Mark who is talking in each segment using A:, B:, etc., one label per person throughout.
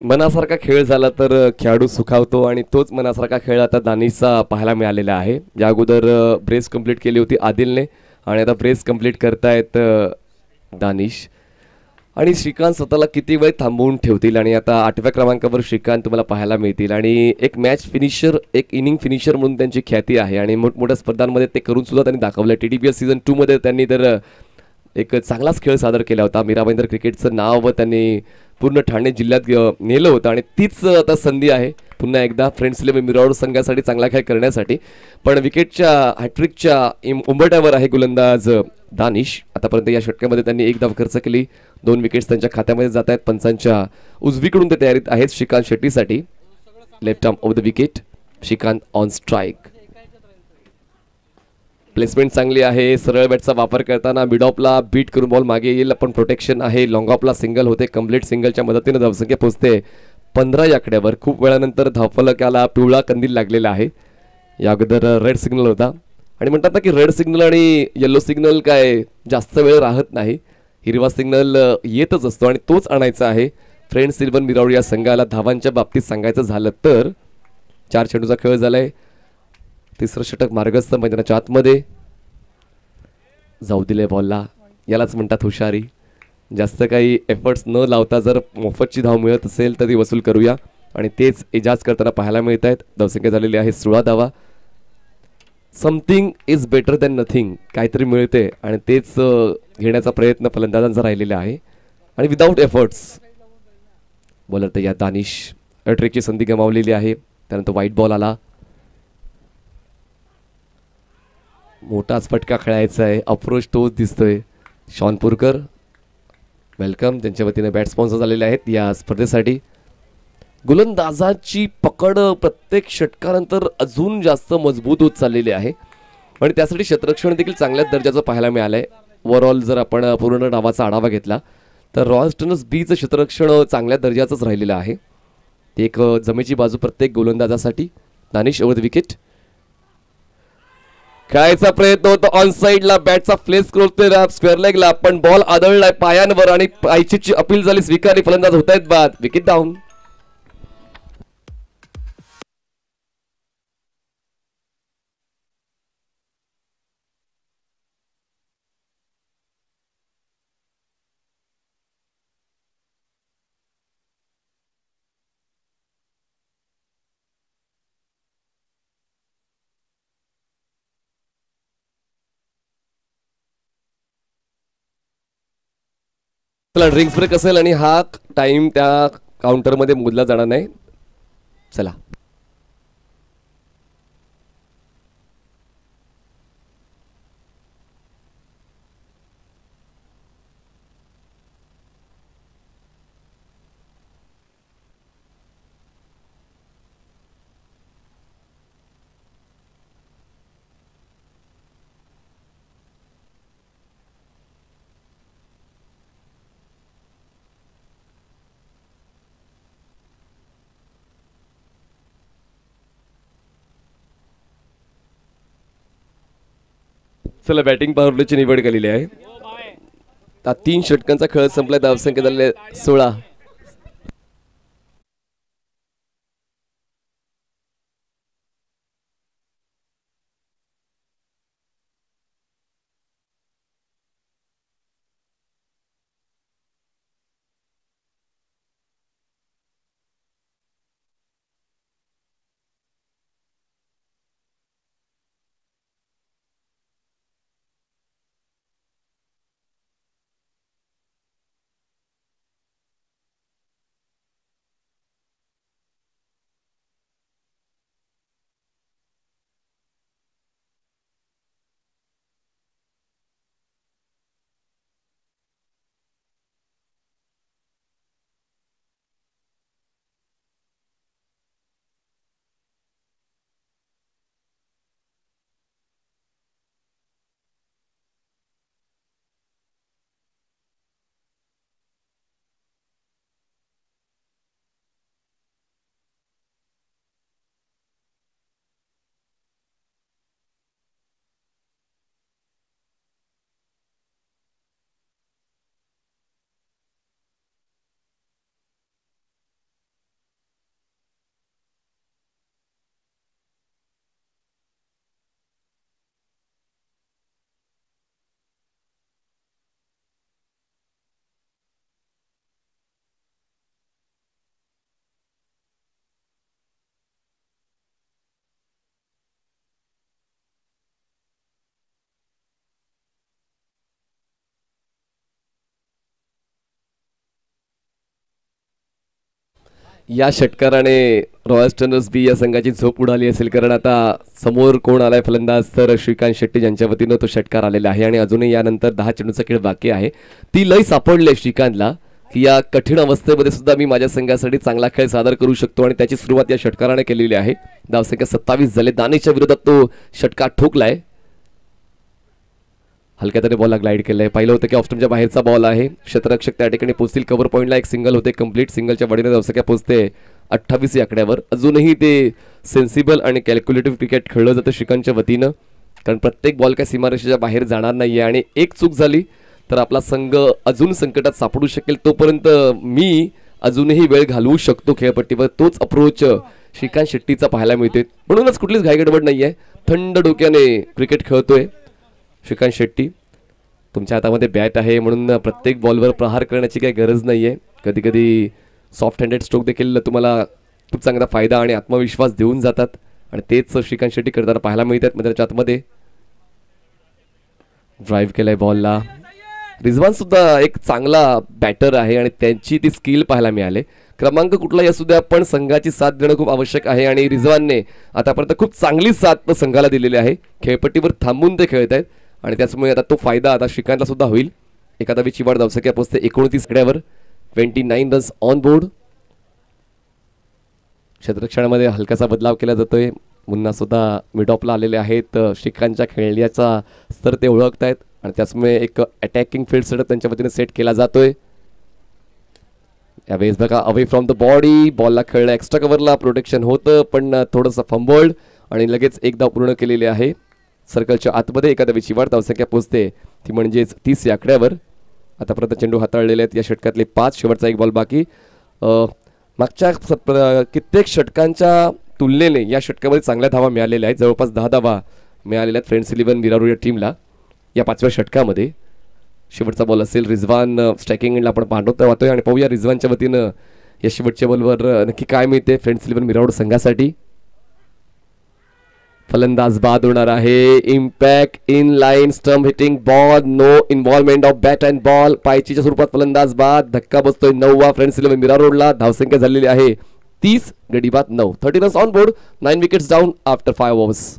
A: मनासारखा खेळ झाला तर खेळाडू सुखावतो आणि तोच मनासारखा खेळ आता दानिशचा पाहायला मिळालेला आहे. या अगोदर ब्रेस कंप्लीट केली होती आदिलने आणि आता ब्रेस कंप्लीट करतायत दानिश. आणि श्रीकांत स्वतःला किती वेळ थांबवून ठेवतील आणि आता 8व्या क्रमांकावर श्रीकांत तुम्हाला पाहायला मिळतील आणि एक मॅच फिनिशर, एक इनिंग फिनिशर म्हणून त्यांची ख्याती आहे आणि मोठमोठ्या स्पर्धांमध्ये ते करून सुद्धा त्यांनी दाखवलं. TDPS सीझन 2 मध्ये त्यांनी तर एक चांगलाच खेळ सादर केला होता. मीरा भाईंदर क्रिकेटचं नाव त्यांनी पूर्ण ठाणे जिल्ह्यात नेलं होतं आणि तीच आता संधी आहे पुन्हा एकदा फ्रेंड्स इलेव्हन मिरावड संघासाठी चांगला खेळ करण्यासाठी. पण विकेटच्या हॅट्रिकच्या उंबरठ्यावर आहे गोलंदाज दानिश. आतापर्यंत या षटकामध्ये त्यांनी एक धाव खर्च केली, 2 विकेट्स त्यांच्या खात्यामध्ये जात आहेत. पंचांच्या उजवीकडून ते तयारीत आहेत श्रीकांत शेट्टीसाठी. Left arm of the wicket, Shrikant on strike. Placement चांगली आहे. सरळ बॅटचा वापर करताना मिड ऑफला बीट करून बॉल मागे येईल, पण प्रोटेक्शन आहे. लॉंग ऑफला सिंगल होते. कम्प्लीट सिंगलच्या मदतीने धावसंख्या पोहोचते 15 या आकड्यावर. खूप वेळानंतर धावफलकाला पिवळा कंदील लागलेला आहे. या अगोदर रेड सिग्नल होता आणि म्हणतात ना की रेड सिग्नल आणि येलो सिग्नल काय जास्त वेळ राहत नाही. हिरवा सिग्नल येतच असतो आणि तोच आणायचा आहे फ्रेंड्स इलेव्हन मिरावडी या संघाला. धावांच्या बाबतीत सांगायचं झालं तर 4 चेंडूचा खेळ झालाय. तिसरं षटक मार्गस्थ मैदानाच्या आतमध्ये जाऊ दिले बॉलला. यालाच म्हणतात हुशारी. जास्त काही एफर्ट्स न लावता जर मोफतची धाव मिळत असेल तर ती वसूल करूया आणि तेच इजाज करताना पाहायला मिळत आहेत. धावसंख्या झालेली आहे 16 धावा. Something is better than nothing. काहीतरी मिळते आणि तेच घेण्याचा प्रयत्न फलंदाजांचा राहिलेला आहे आणि विदाऊट एफर्ट्स. बॉलर तर या दानिश ट्रेकची संधी गमावलेली आहे. त्यानंतर व्हाईट बॉल आला. मोठाच फटका खेळायचा आहे. अप्रोच तोच दिसतोय. शॉनपूरकर वेलकम, त्यांच्या वतीने बॅट स्पॉन्सर झालेले आहेत या स्पर्धेसाठी. गोलंदाजाची पकड प्रत्येक षटकानंतर अजून जास्त मजबूत होत चाललेली आहे आणि त्यासाठी क्षेत्ररक्षण देखील चांगल्याच दर्जाचं पाहायला मिळालंय. ओव्हरऑल जर आपण पूर्ण डावाचा आढावा घेतला तर रॉयल स्टर्नर्स बीचं क्षेत्ररक्षण चांगल्या दर्जाचंच राहिलेलं आहे. ते एक जमेची बाजू प्रत्येक गोलंदाजासाठी. Danish over the wicket. खेळायचा प्रयत्न होतो ऑन साइडला. बॅटचा फ्लेस करतोय स्क्वेअर लेगला, पण बॉल आदळलाय पायांवर आणि आयचीची अपील झाली स्वीकारली. फलंदाज होत आहेत बाद. Wicket down. चला ड्रिंक्स ब्रेक असेल आणि हा टाइम त्या काउंटरमध्ये मोजला जाणार नाही. चला चला बॅटिंग पॉवरप्लेची निवड केलेली आहे. 3 षटकांचा खेळ संपलाय. धावसंख्या झालेली 16. या षटकाराने रॉयल स्टर्नर्स बी या संघाची झोप उडाली असेल, कारण आता समोर कोण आलाय फलंदाज तर श्रीकांत शेट्टी ज्यांच्या वतीनं तो षटकार आलेला आहे आणि अजूनही यानंतर 10 चेंडूचा खेळ बाकी आहे. ती लय सापडली श्रीकांतला की या कठीण अवस्थेमध्ये सुद्धा मी माझ्या संघासाठी चांगला खेळ सादर करू शकतो आणि त्याची सुरुवात या षटकाराने केलेली आहे. धावसंख्या 27 झाले. दानेशच्या विरोधात तो षटकार ठोकलाय. हलक्या तरी बॉलला ग्लाइड केलंय. पाहिलं होतं की ऑफस्टमच्या बाहेरचा बॉल आहे. क्षेत्ररक्षक त्या ठिकाणी पोहोचतील. कव्हर पॉईंटला एक सिंगल होते. कंप्लीट सिंगलच्या बडीने धावसंख्या पोहोचते 28 या आकड्यावर. अजूनही ते सेन्सिबल आणि कॅल्क्युलेटिव्ह क्रिकेट खेळलं जातं श्रीकांतच्या वतीनं, कारण प्रत्येक बॉल काय सीमारेषेच्या बाहेर जाणार नाहीये आणि एक चूक झाली तर आपला संघ अजून संकटात सापडू शकेल. तोपर्यंत मी अजूनही वेळ घालवू शकतो खेळपट्टीवर. तोच अप्रोच श्रीकांत शेट्टीचा पाहायला मिळतोय. म्हणूनच कुठलीच घाईगडबड नाहीये. थंड डोक्याने क्रिकेट खेळतोय श्रीकांत शेट्टी. तुमच्या हातामध्ये बॅट आहे म्हणून प्रत्येक बॉलवर प्रहार करण्याची काही गरज नाहीये. कधी कधी सॉफ्ट हँडेड स्ट्रोक देखील तुम्हाला खूप चांगला फायदा आणि आत्मविश्वास देऊन जातात आणि तेच श्रीकांत शेट्टी करताना पाहायला मिळतात. मध्ये त्याच्या आतमध्ये ड्राईव्ह केलाय बॉलला. रिझवान सुद्धा एक चांगला बॅटर आहे आणि त्यांची ती स्किल पाहायला मिळाले. क्रमांक कुठलाही असू द्या पण संघाची साथ देणं खूप आवश्यक आहे आणि रिझवानने आतापर्यंत खूप चांगली साथ संघाला दिलेली आहे. खेळपट्टीवर थांबून ते खेळत आहेत आणि त्याचमुळे आता तो फायदा आता श्रीकांतला सुद्धा होईल. एखादा चिवाड धावसंख्या पोहोचते 29 आकड्यावर. 29 रन्स ऑन बोर्ड. क्षेत्ररक्षणामध्ये हलकासा बदलाव केला जातोय. मुन्ना सुद्धा मिडऑफला आलेले आहेत. श्रीकांतच्या खेळण्याचा स्तर ते ओळखतायत आणि त्याचमुळे एक अटॅकिंग फील्ड सेटअप त्यांच्या वतीने सेट केला जातोय. यावेळेस बघा अवे फ्रॉम द बॉडी. बॉलला खेळलं. एक्स्ट्रा कव्हरला प्रोटेक्शन होतं पण थोडंसं फंबल्ड आणि लगेच एक धाव पूर्ण केलेली आहे. सर्कलच्या आतमध्ये एखाद्याची वाढ धावसंख्या पोहोचते ती म्हणजेच 30 या आकड्यावर. आतापर्यंत चेंडू हाताळलेले आहेत. या षटकातले 5. शेवटचा एक बॉल बाकी. मागच्या कित्येक षटकांच्या तुलनेने या षटकामध्ये चांगल्या धावा मिळालेल्या आहेत. जवळपास 10 धावा मिळालेल्या आहेत फ्रेंड्स 11 विरार या टीमला या 5व्या षटकामध्ये. शेवटचा बॉल असेल. रिझवान स्ट्रायकिंग एंडला आपण पाहतोय आणि पाहूया रिझवानच्या वतीनं या शेवटच्या बॉलवर नक्की काय मिळते फ्रेंड्स 11 विरार संघासाठी. फलंदाज बाद होणार आहे. Impact in line stump hitting ball. No involvement of bat and ball. पायचीच्या स्वरूपात फलंदाज बाद. धक्का बसतोय 9वा फ्रेंड्स 11 विरार रोडला. धावसंख्या झालेली आहे 30. गडी बाद 9. 30 runs on board. 9 wickets down after 5 overs.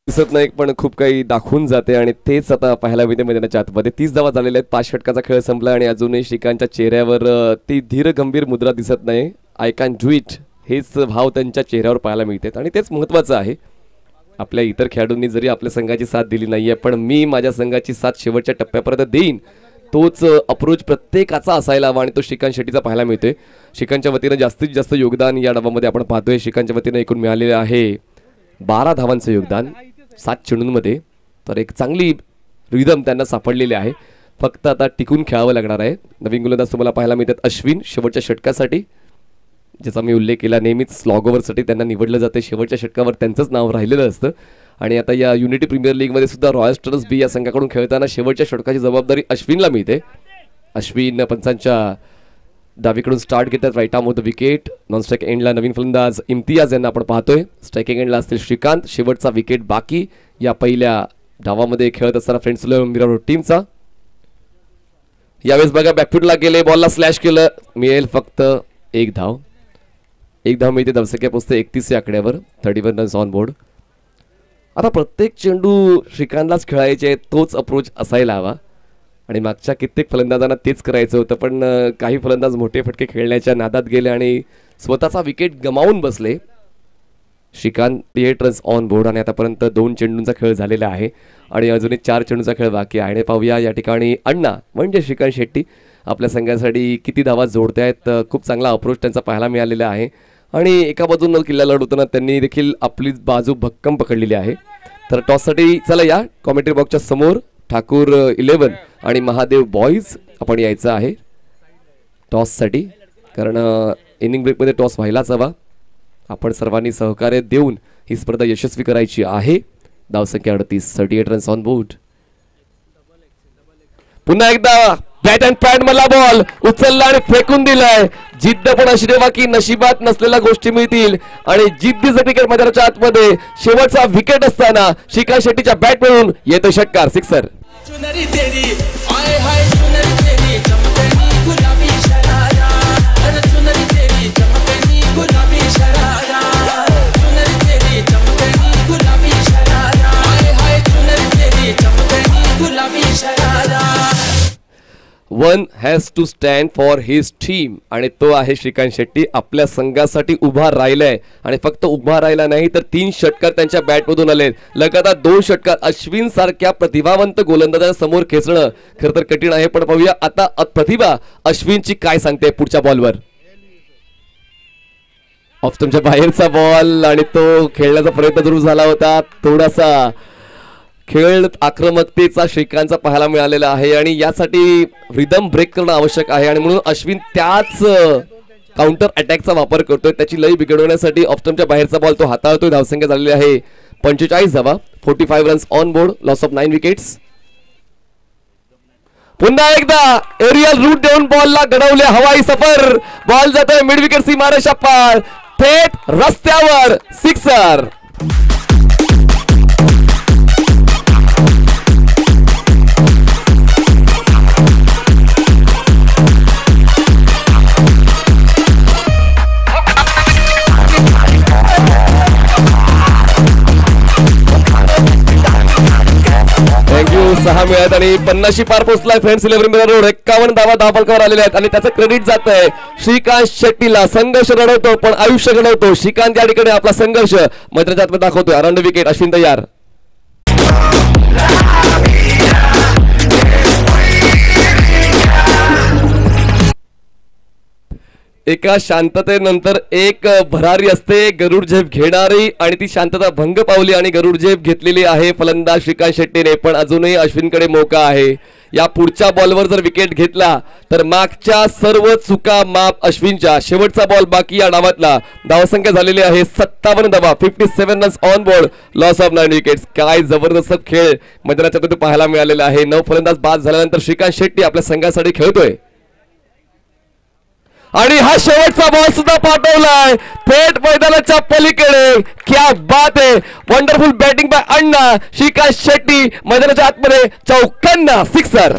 A: दिसत नाही पण खूप काही दाखवून जाते आणि तेच आता पाहायला मिळते मैदानाच्या आतमध्ये. 30 धावा झालेल्या आहेत. 5 षटकाचा खेळ संपला आणि अजूनही श्रीकांतच्या चेहऱ्यावर ती धीर गंभीर मुद्रा दिसत नाही. आय कॅन डू इट हेच भाव त्यांच्या चेहऱ्यावर पाहायला मिळतात आणि तेच महत्त्वाचं आहे. आपल्या इतर खेळाडूंनी जरी आपल्या संघाची साथ दिली नाहीये पण मी माझ्या संघाची साथ शेवटच्या टप्प्यापर्यंत देईन. तोच अप्रोच प्रत्येकाचा असायला हवा आणि तो श्रीकांत शेट्टीचा पाहायला मिळतोय. श्रीकांतच्या वतीनं जास्तीत जास्त योगदान या डावामध्ये आपण पाहतोय. श्रीकांतच्या वतीनं एकूण मिळालेलं आहे 12 धावांचं योगदान 7 चेंडूंमध्ये. तर एक चांगली रिदम त्यांना सापडलेली आहे. फक्त आता टिकून खेळावं लागणार आहे. नवीन गोलंदाज तुम्हाला पाहायला मिळतात अश्विन शेवटच्या षटकासाठी, ज्याचा मी उल्लेख केला. नेहमीच स्लॉग ओव्हरसाठी त्यांना निवडलं जाते. शेवटच्या षटकावर त्यांचंच नाव राहिलेलं असतं आणि आता या युनिटी प्रीमियर लीगमध्ये सुद्धा रॉयल स्टर्नर्स बी या संघाकडून खेळताना शेवटच्या षटकाची जबाबदारी अश्विनला मिळते. अश्विन पंचांच्या डावीकडून स्टार्ट घेतात. Right arm of the wicket. Non strike एंडला नवीन फलंदाज इम्तियाज यांना आपण पाहतोय. स्ट्रायकिंग एंडला असतील श्रीकांत. शेवटचा विकेट बाकी या पहिल्या डावामध्ये खेळत असताना फ्रेंड्स मिरार टीमचा. यावेळेस बघा बॅकफूटला गेले. बॉलला स्लॅश केलं. मिळेल फक्त एक धाव. एक धाव मिळते. धावसंख्या पोहोचते 31 या आकड्यावर. 31 रन्स ऑन बोर्ड. आता प्रत्येक चेंडू श्रीकांतलाच खेळायचे तोच अप्रोच असायला हवा आणि मागच्या कित्येक फलंदाजांना तेच करायचं होतं पण काही फलंदाज मोठे फटके खेळण्याच्या नादात गेले आणि स्वतःचा विकेट गमावून बसले. श्रीकांत 8 रन्स ऑन बोर्ड आणि आतापर्यंत 2 चेंडूंचा खेळ झालेला आहे आणि अजूनही 4 चेंडूंचा खेळ बाकी आहे. आणि पाहूया या ठिकाणी अण्णा म्हणजे श्रीकांत शेट्टी आपल्या संघासाठी किती धावा जोडत आहेत. खूप चांगला अप्रोच त्यांचा पाहायला मिळालेला आहे आणि एका बाजूनं किल्ला लढवताना त्यांनी देखील आपली बाजू भक्कम पकडलेली आहे. तर टॉससाठी चला या कॉमेंट्री बॉक्सच्या समोर ठाकूर 11 आणि महादेव बॉईज आपण यायचं आहे टॉससाठी. कारण इनिंग ब्रेकमध्ये टॉस व्हायलाच हवा. आपण सर्वांनी सहकार्य देऊन ही स्पर्धा यशस्वी करायची आहे. धावसंख्या 38, 38 रन्स ऑन बोर्ड. पुन्हा एकदा बॅट अँड पॅड मधला बॉल उचलला आणि फेकून दिलाय. जिद्द पण अशी ठेवा की नशिबात नसलेल्या गोष्टी मिळतील आणि जिद्दीचं क्रिकेट मैदानाच्या आतमध्ये शेवटचा विकेट असताना श्रीकांत शेट्टीच्या बॅट मिळून येतो षटकार, sixer. One has to stand for his team आणि तो आहे श्रीकांत शेट्टी. आपल्या संघासाठी उभा राहिलाय आणि फक्त उभा राहिला नाही तर 3 षटकार त्यांच्या बॅटमधून आलेत. लगातार 2 षटकार अश्विन सारख्या प्रतिभावंत गोलंदाजांसमोर खेचणं खरं तर कठीण आहे. पण पाहूया आता प्रतिभा अश्विनची काय सांगते पुढच्या बॉलवर. ऑफ तुमच्या बाहेरचा बॉल आणि तो खेळण्याचा प्रयत्न सुरू झाला होता. थोडासा खेळ आक्रमकतेचा श्रीकांतचा पाहायला मिळालेला आहे आणि यासाठी रिदम ब्रेक करणं आवश्यक आहे आणि म्हणून अश्विन त्याच काउंटर अटॅकचा वापर करतोय. त्याची लय बिघडवण्यासाठी ऑफ स्टंपच्या बाहेरचा बॉल तो हाताळतोय. धावसंख्या झालेली आहे 45 धावा, 45 runs on board, loss of 9 wickets. पुन्हा एकदा एरियल रूट देऊन बॉलला घडवले हवाई सफर. बॉल जातोय मिड विकेट सीमारेषा पार, थेट रस्त्यावर, सिक्सर. थँक्यू. 6 मिळत आणि 50 पार पोहोचलाय फ्रेंड्स 11 मिरर रोड. 51 धावा धावफलकावर आलेले आहेत आणि त्याचं क्रेडिट जात आहे श्रीकांत शेट्टीला. संघर्ष घडवतो पण आयुष्य घडवतो श्रीकांत. या ठिकाणी आपला संघर्ष मैदानात दाखवतोय. अराउंड विकेट, अश्विन तयार. एका शांततेनंतर एक भरारी असते गरुड झेप घेणारी आणि ती शांतता भंग पावली आणि गरुड झेप घेतलेली आहे फलंदाज श्रीकांत शेट्टीने. पण अजूनही अश्विनकडे मौका आहे. या पुढच्या बॉलवर जर विकेट घेतला तर मागच्या सर्व चुका माफ अश्विनच्या. शेवटचा बॉल बाकी या डावातला. धावसंख्या झालेली आहे 57 धावा, 57 runs on board, loss of 9 wickets. काय जबरदस्त खेळ मैदानाच्या पाहायला मिळालेला आहे. 9 फलंदाज बाद झाल्यानंतर श्रीकांत शेट्टी आपल्या संघासाठी खेळतोय आणि हा शेवटचा बॉल सुद्धा पाठवलाय थेट मैदानाच्या पलीकडे. क्या बात आहे. वंडरफुल बॅटिंग बाय अण्णा. श्रीकांत शेट्टी मैदानाच्या आतमध्ये चौकांना, सिक्सर.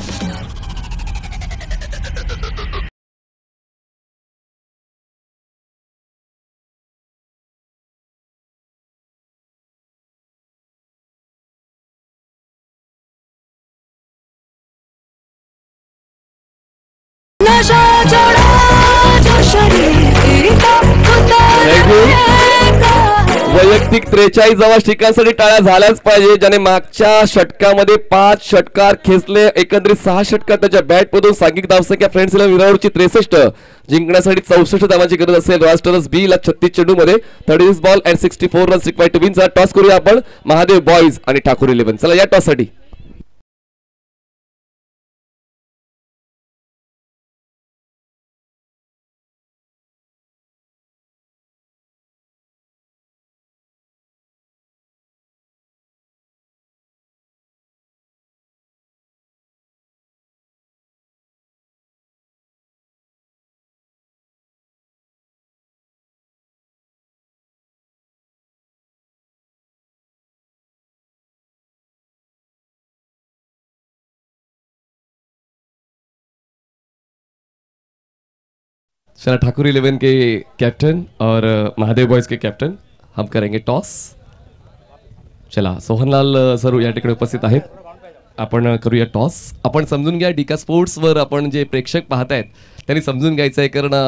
A: वैयक्तिक 43 श्रीकांतसाठी टाळ्या झाल्याच पाहिजे, ज्याने मागच्या षटकामध्ये 5 षटकार खेचले. एकंदरीत 6 षटकार त्याच्या बॅटमधून. सांघिक धावसंख्या फ्रेंड्स विरावरची 63. जिंकण्यासाठी 64 धावांची गरज असेल. रॉयस्टर्स बी ला 36 चेंडूमध्ये 36 ball and 64 runs required to win. चला टॉस करूया आपण महादेव बॉयज आणि ठाकूर 11. चला या टॉस साठी. चला ठाकुर 11 के कैप्टन और महादेव बॉयज के कैप्टन हम करेंगे टॉस. चला सोहनलाल सर या ठिकाणी उपस्थित आहेत. आपण करूया टॉस. आपण समजून घ्या, डिका स्पोर्ट्स वर आपण जे प्रेक्षक पाहतायत त्यांनी समजून घ्यायचं आहे कारण